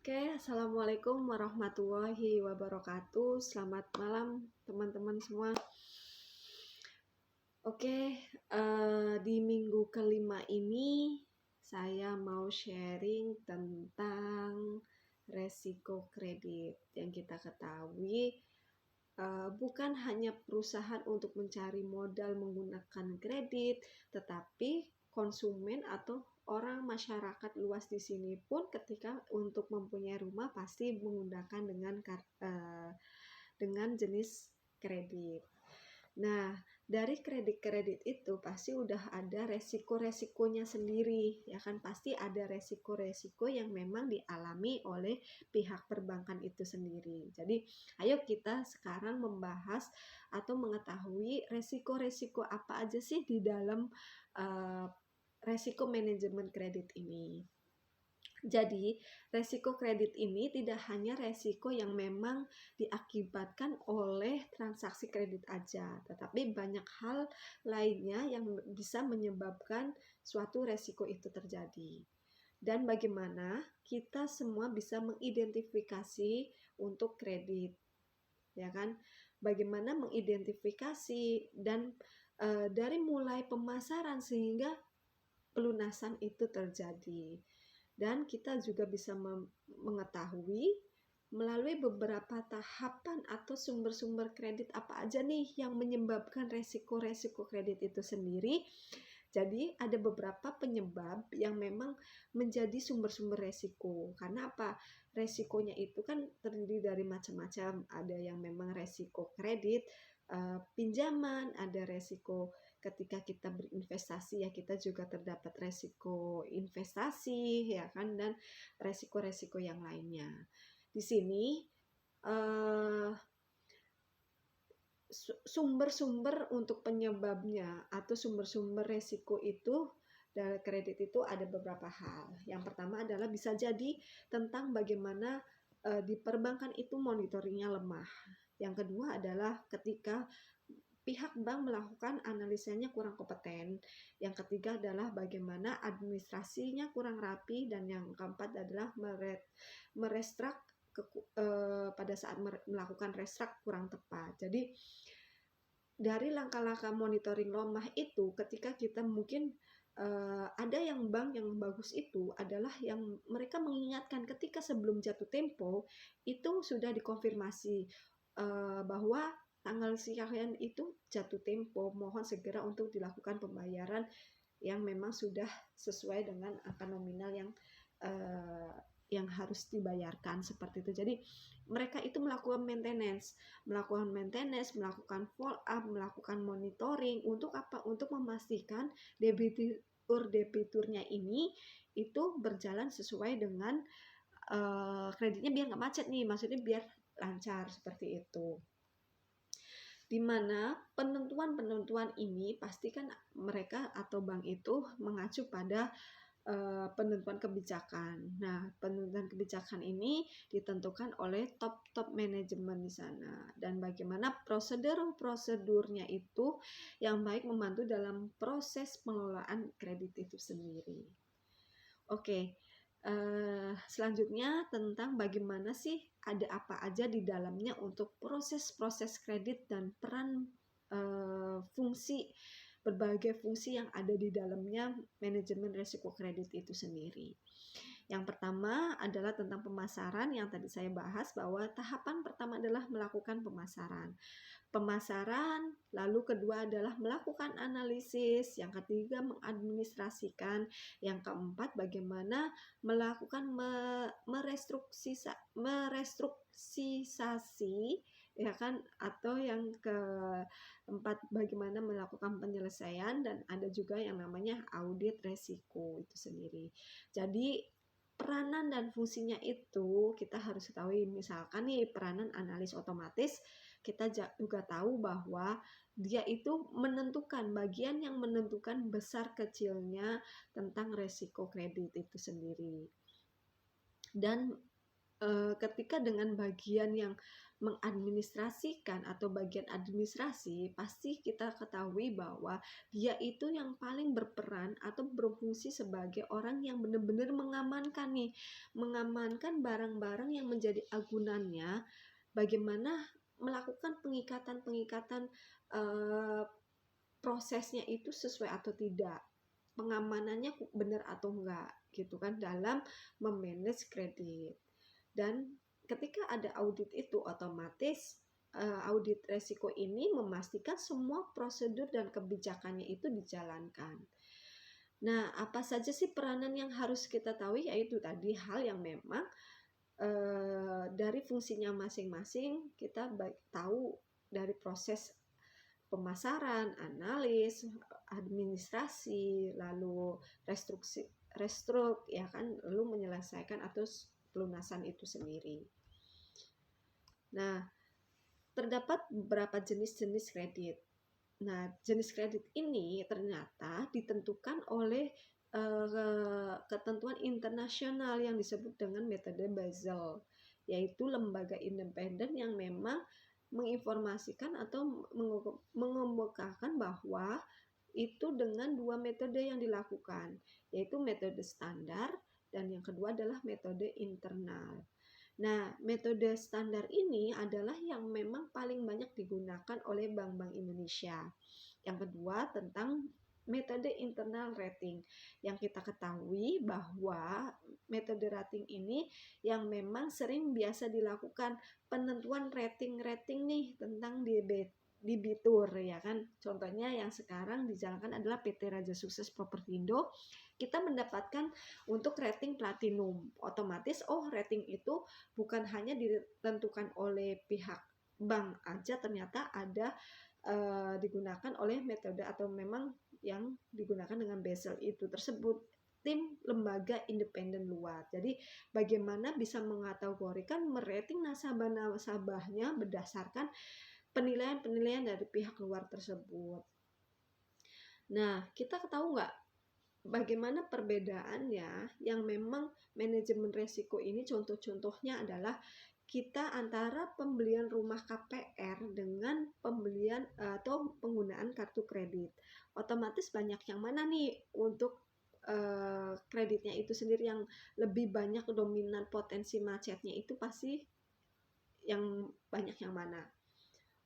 Oke, Assalamualaikum warahmatullahi wabarakatuh. Selamat malam teman-teman semua. Oke, di minggu kelima ini saya mau sharing tentang resiko kredit. Yang kita ketahui bukan hanya perusahaan untuk mencari modal menggunakan kredit, tetapi konsumen atau orang masyarakat luas di sini pun ketika untuk mempunyai rumah pasti menggunakan dengan jenis kredit. Nah, dari kredit-kredit itu pasti udah ada resiko-resikonya sendiri, ya kan? Pasti ada resiko-resiko yang memang dialami oleh pihak perbankan itu sendiri. Jadi, ayo kita sekarang membahas atau mengetahui resiko-resiko apa aja sih di dalam resiko manajemen kredit ini. Jadi, resiko kredit ini tidak hanya resiko yang memang diakibatkan oleh transaksi kredit aja, tetapi banyak hal lainnya yang bisa menyebabkan suatu resiko itu terjadi. Dan bagaimana kita semua bisa mengidentifikasi untuk kredit, ya kan? Bagaimana mengidentifikasi dan dari mulai pemasaran sehingga pelunasan itu terjadi. Dan kita juga bisa mengetahui melalui beberapa tahapan atau sumber-sumber kredit apa aja nih yang menyebabkan resiko-resiko kredit itu sendiri. Jadi ada beberapa penyebab yang memang menjadi sumber-sumber resiko. Karena apa? Resikonya itu kan terdiri dari macam-macam. Ada yang memang resiko kredit, pinjaman, ada resiko ketika kita berinvestasi ya kita juga terdapat resiko investasi ya kan, dan resiko-resiko yang lainnya. Di sini sumber-sumber untuk penyebabnya atau sumber-sumber resiko itu dari kredit itu ada beberapa hal. Yang pertama adalah bisa jadi tentang bagaimana di perbankan itu monitoringnya lemah. Yang kedua adalah ketika pihak bank melakukan analisanya kurang kompeten. Yang ketiga adalah bagaimana administrasinya kurang rapi, dan yang keempat adalah merestruk pada saat melakukan restruk kurang tepat. Jadi dari langkah-langkah monitoring lemah itu, ketika kita mungkin ada yang bank yang bagus itu adalah yang mereka mengingatkan ketika sebelum jatuh tempo itu sudah dikonfirmasi bahwa tanggal sekian itu jatuh tempo, mohon segera untuk dilakukan pembayaran yang memang sudah sesuai dengan angka nominal yang harus dibayarkan seperti itu. Jadi mereka itu melakukan maintenance, melakukan follow up, melakukan monitoring untuk apa? Untuk memastikan debiturnya ini itu berjalan sesuai dengan kreditnya biar nggak macet nih, maksudnya biar lancar seperti itu. Di mana penentuan-penentuan ini pastikan mereka atau bank itu mengacu pada penentuan kebijakan. Nah, penentuan kebijakan ini ditentukan oleh top manajemen di sana, dan bagaimana prosedurnya itu yang baik membantu dalam proses pengelolaan kredit itu sendiri. Oke, selanjutnya tentang bagaimana sih ada apa aja di dalamnya untuk proses-proses kredit dan peran fungsi berbagai fungsi yang ada di dalamnya manajemen risiko kredit itu sendiri. Yang pertama adalah tentang pemasaran yang tadi saya bahas, bahwa tahapan pertama adalah melakukan pemasaran, lalu kedua adalah melakukan analisis, yang ketiga mengadministrasikan, yang keempat bagaimana melakukan merestrukturisasi ya kan, atau yang keempat bagaimana melakukan penyelesaian, dan ada juga yang namanya audit resiko itu sendiri. Jadi peranan dan fungsinya itu kita harus ketahui. Misalkan nih peranan analis otomatis, kita juga tahu bahwa dia itu bagian yang menentukan besar kecilnya tentang resiko kredit itu sendiri. Dan ketika dengan bagian yang mengadministrasikan atau bagian administrasi, pasti kita ketahui bahwa dia itu yang paling berperan atau berfungsi sebagai orang yang benar-benar mengamankan barang-barang yang menjadi agunannya, bagaimana melakukan pengikatan eh, prosesnya itu sesuai atau tidak, pengamanannya benar atau enggak gitu kan dalam memanage kredit. Dan ketika ada audit itu otomatis audit resiko ini memastikan semua prosedur dan kebijakannya itu dijalankan. Nah, apa saja sih peranan yang harus kita tahu? Yaitu tadi hal yang memang dari fungsinya masing-masing kita tahu, dari proses pemasaran, analis, administrasi, lalu restruk ya kan, lalu menyelesaikan atau pelunasan itu sendiri. Nah, terdapat beberapa jenis-jenis kredit. Nah, jenis kredit ini ternyata ditentukan oleh ketentuan internasional yang disebut dengan metode Basel, yaitu lembaga independen yang memang menginformasikan atau mengemukakan bahwa itu dengan dua metode yang dilakukan, yaitu metode standar dan yang kedua adalah metode internal. Nah, metode standar ini adalah yang memang paling banyak digunakan oleh bank-bank Indonesia. Yang kedua tentang metode internal rating, yang kita ketahui bahwa metode rating ini yang memang sering biasa dilakukan penentuan rating nih tentang debitur ya kan. Contohnya yang sekarang dijalankan adalah PT Raja Sukses Propertindo. Kita mendapatkan untuk rating platinum. Otomatis rating itu bukan hanya ditentukan oleh pihak bank aja, ternyata ada digunakan oleh metode atau memang yang digunakan dengan Basel itu tersebut, tim lembaga independen luar. Jadi bagaimana bisa mengkategorikan merating nasabah-nasabahnya berdasarkan penilaian-penilaian dari pihak luar tersebut. Nah, kita tahu nggak bagaimana perbedaannya yang memang manajemen resiko ini? Contoh-contohnya adalah kita antara pembelian rumah KPR dengan pembelian atau penggunaan kartu kredit. Otomatis banyak yang mana nih untuk kreditnya itu sendiri yang lebih banyak dominan potensi macetnya itu, pasti yang banyak yang mana?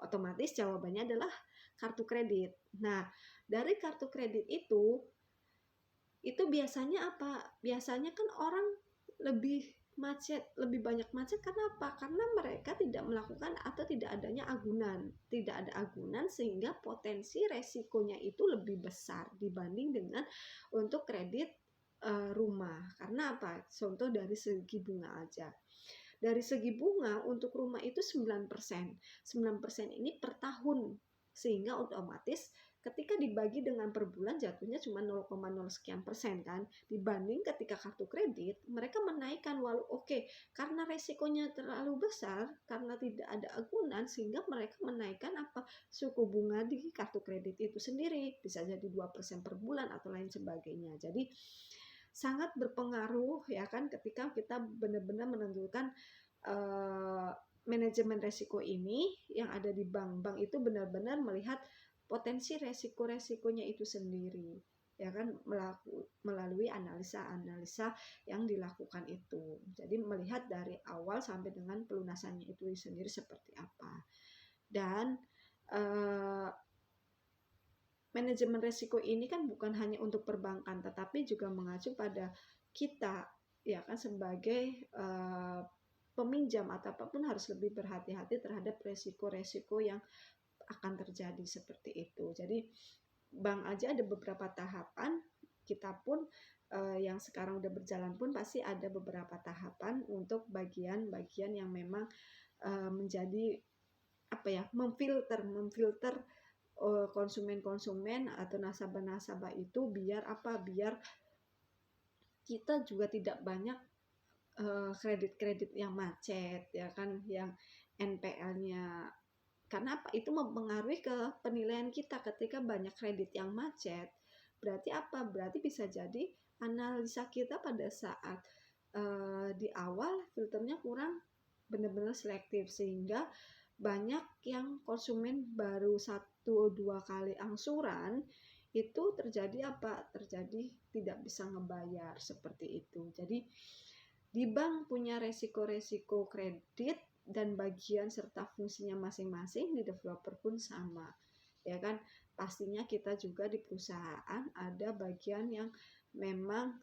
Otomatis jawabannya adalah kartu kredit. Nah, dari kartu kredit itu biasanya apa? Biasanya kan orang lebih banyak macet karena apa? Karena mereka tidak melakukan atau tidak adanya agunan. Tidak ada agunan sehingga potensi resikonya itu lebih besar dibanding dengan untuk kredit rumah. Karena apa? Contoh dari segi bunga aja. Dari segi bunga untuk rumah itu 9%. 9% ini per tahun. Sehingga otomatis ketika dibagi dengan per bulan jatuhnya cuma 0,0 sekian persen kan, dibanding ketika kartu kredit mereka menaikkan karena resikonya terlalu besar karena tidak ada agunan, sehingga mereka menaikkan suku bunga di kartu kredit itu sendiri, bisa jadi 2% per bulan atau lain sebagainya. Jadi sangat berpengaruh ya kan ketika kita benar-benar menentukan manajemen resiko ini. Yang ada di bank-bank itu benar-benar melihat potensi resiko-resikonya itu sendiri ya kan, melalui analisa-analisa yang dilakukan itu. Jadi melihat dari awal sampai dengan pelunasannya itu sendiri seperti apa. Dan manajemen resiko ini kan bukan hanya untuk perbankan, tetapi juga mengacu pada kita ya kan, sebagai peminjam atau apapun harus lebih berhati-hati terhadap resiko-resiko yang akan terjadi seperti itu. Jadi bank aja ada beberapa tahapan, kita pun yang sekarang udah berjalan pun pasti ada beberapa tahapan untuk bagian-bagian yang memang menjadi memfilter konsumen-konsumen atau nasabah-nasabah itu biar kita juga tidak banyak kredit-kredit yang macet ya kan, yang NPL-nya. Karena itu mempengaruhi ke penilaian kita. Ketika banyak kredit yang macet, berarti bisa jadi analisa kita pada saat di awal filternya kurang benar-benar selektif, sehingga banyak yang konsumen baru 1-2 kali angsuran itu terjadi apa? Terjadi tidak bisa ngebayar seperti itu. Jadi di bank punya resiko-resiko kredit dan bagian serta fungsinya masing-masing, di developer pun sama. Ya kan? Pastinya kita juga di perusahaan ada bagian yang memang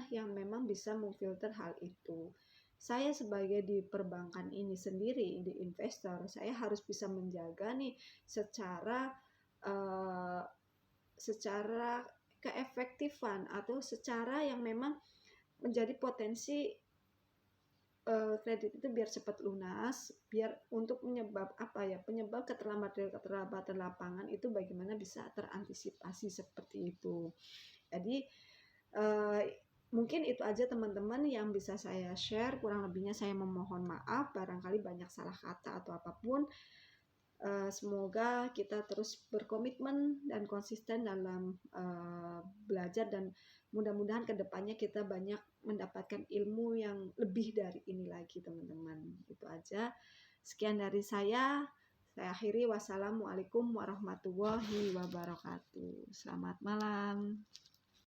yang memang bisa memfilter hal itu. Saya sebagai di perbankan ini sendiri, di investor, saya harus bisa menjaga nih secara keefektifan atau secara yang memang menjadi potensi kredit itu biar cepat lunas, biar untuk penyebab keterlambatan lapangan itu bagaimana bisa terantisipasi seperti itu. Jadi mungkin itu aja teman-teman yang bisa saya share, kurang lebihnya saya memohon maaf barangkali banyak salah kata atau apapun. Semoga kita terus berkomitmen dan konsisten dalam belajar, dan mudah-mudahan kedepannya kita banyak mendapatkan ilmu yang lebih dari ini lagi teman-teman. Itu aja, sekian dari saya akhiri. Wassalamualaikum warahmatullahi wabarakatuh. Selamat malam.